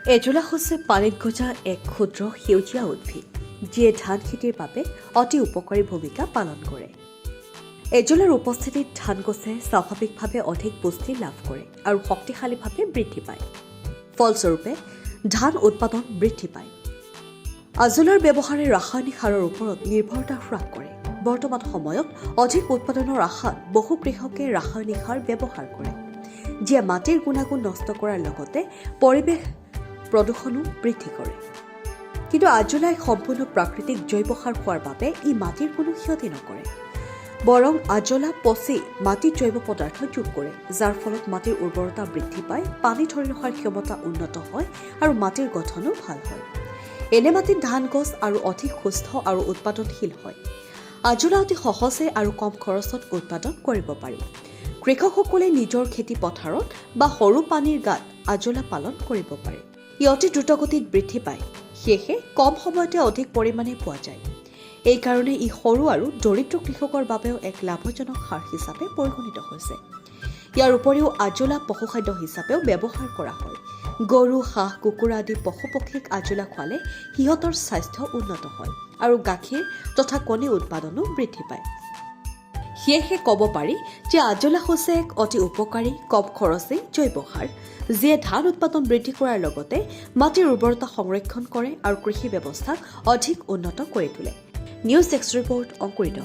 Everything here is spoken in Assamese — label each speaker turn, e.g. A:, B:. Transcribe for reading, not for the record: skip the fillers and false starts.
A: এজোলা হৈছে পানীত গজা এক ক্ষুদ্ৰ সেউজীয়া উদ্ভিদ যিয়ে ধান খেতিৰ বাবে অতি উপকাৰী ভূমিকা পালন কৰে। এজোলাৰ উপস্থিতিত ধান গছে স্বাভাৱিকভাৱে অধিক পুষ্টি লাভ কৰে আৰু শক্তিশালীভাৱে বৃদ্ধি পায়। ফলস্বৰূপে ধান উৎপাদন বৃদ্ধি পায়। আজোলাৰ ব্যৱহাৰে ৰাসায়নিক সাৰৰ ওপৰত নিৰ্ভৰতা হ্ৰাস কৰে। বৰ্তমান সময়ত অধিক উৎপাদনৰ আশাত বহু কৃষকে ৰাসায়নিক সাৰ ব্যৱহাৰ কৰে, যিয়ে মাটিৰ গুণাগুণ নষ্ট কৰাৰ লগতে পৰিৱেশ প্ৰদূষণো বৃদ্ধি কৰে। কিন্তু আজোলা এক সম্পূৰ্ণ প্ৰাকৃতিক জৈৱ সাৰ হোৱাৰ বাবে ই মাটিৰ কোনো ক্ষতি নকৰে। বৰং আজোলা পচি মাটিত জৈৱ পদাৰ্থ যোগ কৰে, যাৰ ফলত মাটিৰ উৰ্বৰতা বৃদ্ধি পায়, পানী ধৰি ৰখাৰ ক্ষমতা উন্নত হয় আৰু মাটিৰ গঠনো ভাল হয়। এনে মাটিত ধান গছ আৰু অধিক সুস্থ আৰু উৎপাদনশীল হয়। আজোলা অতি সহজে আৰু কম খৰচত উৎপাদন কৰিব পাৰি। কৃষকসকলে নিজৰ খেতি পথাৰত বা সৰু পানীৰ গাঁত আজোলা পালন কৰিব পাৰে। ই অতি দ্ৰুতগতিত বৃদ্ধি পায়, সেয়েহে কম সময়তে অধিক পৰিমাণে পোৱা যায়। এইকাৰণে ই সৰু আৰু দৰিদ্ৰ কৃষকৰ বাবেও এক লাভজনক সাৰ হিচাপে পৰিগণিত হৈছে। ইয়াৰ উপৰিও আজোলা পশুখাদ্য হিচাপেও ব্যৱহাৰ কৰা হয়। গৰু, হাঁহ, কুকুৰা আদি পশু পক্ষীক আজোলা খোৱালে সিহঁতৰ স্বাস্থ্য উন্নত হয় আৰু গাখীৰ তথা কণী উৎপাদনো বৃদ্ধি পায়। সেয়েহে ক'ব পাৰি যে আজোলা হৈছে এক অতি উপকাৰী, কম খৰচী জৈৱ সাৰ, যিয়ে ধান উৎপাদন বৃদ্ধি কৰাৰ লগতে মাটিৰ উৰ্বৰতা সংৰক্ষণ কৰে আৰু কৃষি ব্যৱস্থাক অধিক উন্নত কৰি তোলে। নিউজ ডেস্ক ৰিপৰ্ট অংকুৰিত।